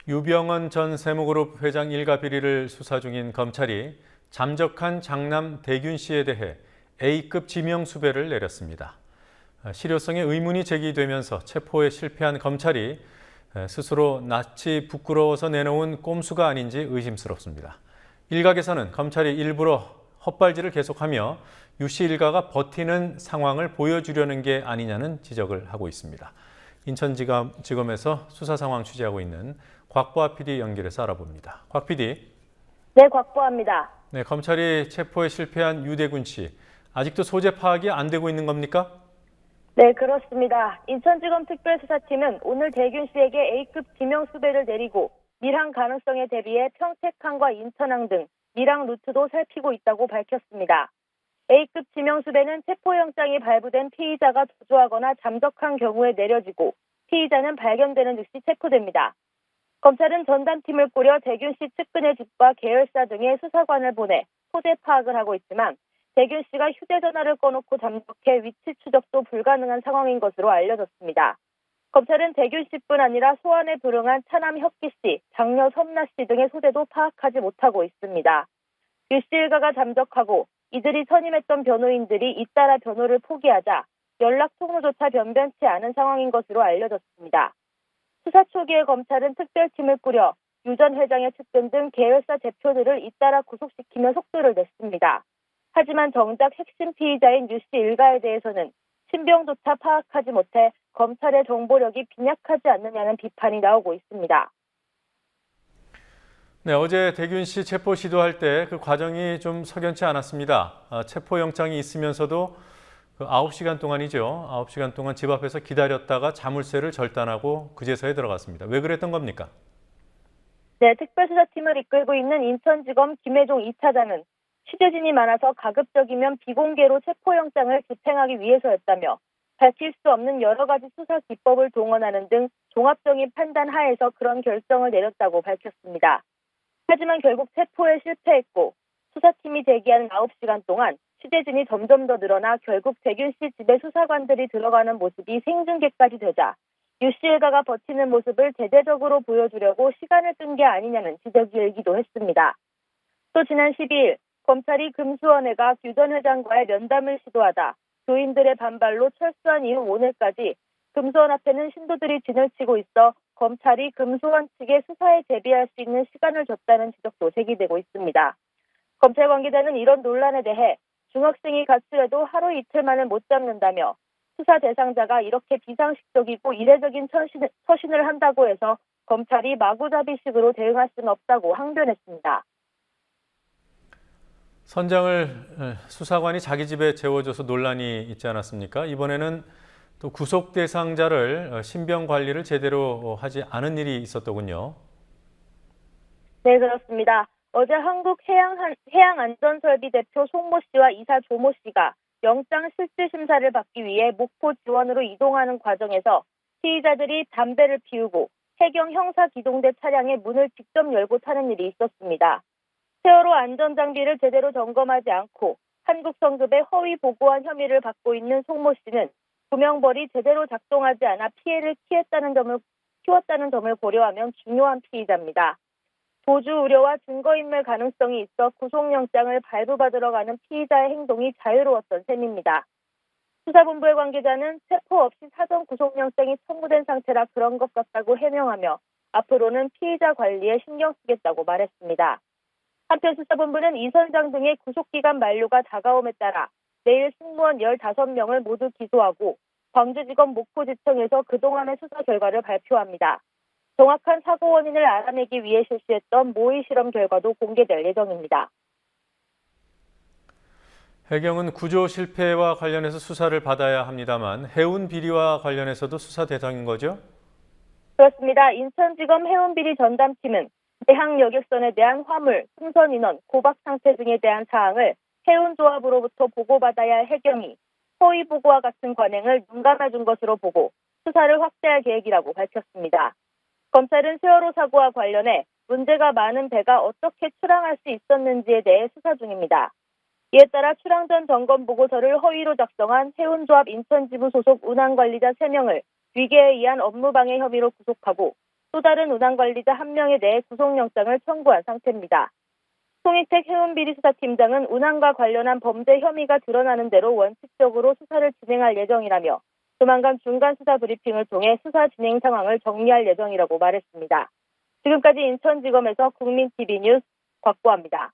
유병언 전 세무그룹 회장 일가 비리를 수사 중인 검찰이 잠적한 장남 대균 씨에 대해 A급 지명수배를 내렸습니다. 실효성에 의문이 제기되면서 체포에 실패한 검찰이 스스로 낯이 부끄러워서 내놓은 꼼수가 아닌지 의심스럽습니다. 일각에서는 검찰이 일부러 헛발질을 계속하며 유 씨 일가가 버티는 상황을 보여주려는 게 아니냐는 지적을 하고 있습니다. 인천지검에서 수사 상황 취재하고 있는 곽보아 PD 연결해서 알아봅니다. 곽 PD. 네, 곽보아입니다. 네, 검찰이 체포에 실패한 유대군 씨, 아직도 소재 파악이 안 되고 있는 겁니까? 네, 그렇습니다. 인천지검 특별수사팀은 오늘 대균 씨에게 A급 지명수배를 내리고 밀항 가능성에 대비해 평택항과 인천항 등 밀항 루트도 살피고 있다고 밝혔습니다. A급 지명수배는 체포영장이 발부된 피의자가 도주하거나 잠적한 경우에 내려지고 피의자는 발견되는 즉시 체포됩니다. 검찰은 전담팀을 꾸려 대균 씨 측근의 집과 계열사 등의 수사관을 보내 소재 파악을 하고 있지만 대균 씨가 휴대전화를 꺼놓고 잠적해 위치 추적도 불가능한 상황인 것으로 알려졌습니다. 검찰은 대균 씨뿐 아니라 소환에 불응한 차남 혁기 씨, 장녀 섬나 씨 등의 소재도 파악하지 못하고 있습니다. 유 씨 일가가 잠적하고 이들이 선임했던 변호인들이 잇따라 변호를 포기하자 연락 통로조차 변변치 않은 상황인 것으로 알려졌습니다. 수사 초기에 검찰은 특별팀을 꾸려 유 전 회장의 측근 등 계열사 대표들을 잇따라 구속시키며 속도를 냈습니다. 하지만 정작 핵심 피의자인 유 씨 일가에 대해서는 신병조차 파악하지 못해 검찰의 정보력이 빈약하지 않느냐는 비판이 나오고 있습니다. 네, 어제 대균 씨 체포 시도할 때 그 과정이 좀 석연치 않았습니다. 체포영장이 있으면서도 그 9시간 동안이죠. 9시간 동안 집 앞에서 기다렸다가 자물쇠를 절단하고 그제서야 들어갔습니다. 왜 그랬던 겁니까? 네, 특별수사팀을 이끌고 있는 인천지검 김혜종 2차장은 취재진이 많아서 가급적이면 비공개로 체포영장을 집행하기 위해서였다며 밝힐 수 없는 여러 가지 수사 기법을 동원하는 등 종합적인 판단 하에서 그런 결정을 내렸다고 밝혔습니다. 하지만 결국 체포에 실패했고 수사팀이 대기하는 9시간 동안 취재진이 점점 더 늘어나 결국 대균 씨 집에 수사관들이 들어가는 모습이 생중계까지 되자 유 씨 일가가 버티는 모습을 대대적으로 보여주려고 시간을 끈 게 아니냐는 지적이 일기도 했습니다. 또 지난 12일 검찰이 금수원회가 유 전 회장과의 면담을 시도하다 교인들의 반발로 철수한 이후 오늘까지 금수원 앞에는 신도들이 진을 치고 있어 검찰이 금수원 측에 수사에 대비할 수 있는 시간을 줬다는 지적도 제기되고 있습니다. 검찰 관계자는 이런 논란에 대해 중학생이 가출해도 하루 이틀만을 못 잡는다며 수사 대상자가 이렇게 비상식적이고 이례적인 처신을 한다고 해서 검찰이 마구잡이식으로 대응할 수는 없다고 항변했습니다. 선장을 수사관이 자기 집에 재워줘서 논란이 있지 않았습니까? 이번에는 또 구속 대상자를 신병 관리를 제대로 하지 않은 일이 있었더군요. 네, 그렇습니다. 어제 한국해양안전설비 대표 송모 씨와 이사 조모 씨가 영장 실질 심사를 받기 위해 목포 지원으로 이동하는 과정에서 피의자들이 담배를 피우고 해경 형사기동대 차량의 문을 직접 열고 타는 일이 있었습니다. 세월호 안전장비를 제대로 점검하지 않고 한국 성급에 허위 보고한 혐의를 받고 있는 송모 씨는 구명벌이 제대로 작동하지 않아 피해를 키웠다는 점을 고려하면 중요한 피의자입니다. 도주 우려와 증거인멸 가능성이 있어 구속영장을 발부받으러 가는 피의자의 행동이 자유로웠던 셈입니다. 수사본부의 관계자는 체포 없이 사전 구속영장이 청구된 상태라 그런 것 같다고 해명하며 앞으로는 피의자 관리에 신경 쓰겠다고 말했습니다. 한편 수사본부는 이 선장 등의 구속기간 만료가 다가옴에 따라 내일 승무원 15명을 모두 기소하고 광주지검 목포지청에서 그동안의 수사 결과를 발표합니다. 정확한 사고 원인을 알아내기 위해 실시했던 모의 실험 결과도 공개될 예정입니다. 해경은 구조 실패와 관련해서 수사를 받아야 합니다만 해운 비리와 관련해서도 수사 대상인 거죠? 그렇습니다. 인천지검 해운비리 전담팀은 내항 여객선에 대한 화물, 승선 인원, 고박 상태 등에 대한 사항을 해운조합으로부터 보고받아야 할 해경이 허위 보고와 같은 관행을 눈감아준 것으로 보고 수사를 확대할 계획이라고 밝혔습니다. 검찰은 세월호 사고와 관련해 문제가 많은 배가 어떻게 출항할 수 있었는지에 대해 수사 중입니다. 이에 따라 출항 전 점검 보고서를 허위로 작성한 해운조합 인천지부 소속 운항관리자 3명을 위계에 의한 업무방해 혐의로 구속하고 또 다른 운항관리자 1명에 대해 구속영장을 청구한 상태입니다. 송희택 해운비리수사팀장은 운항과 관련한 범죄 혐의가 드러나는 대로 원칙적으로 수사를 진행할 예정이라며 조만간 중간 수사 브리핑을 통해 수사 진행 상황을 정리할 예정이라고 말했습니다. 지금까지 인천지검에서 국민TV 뉴스 곽보아입니다.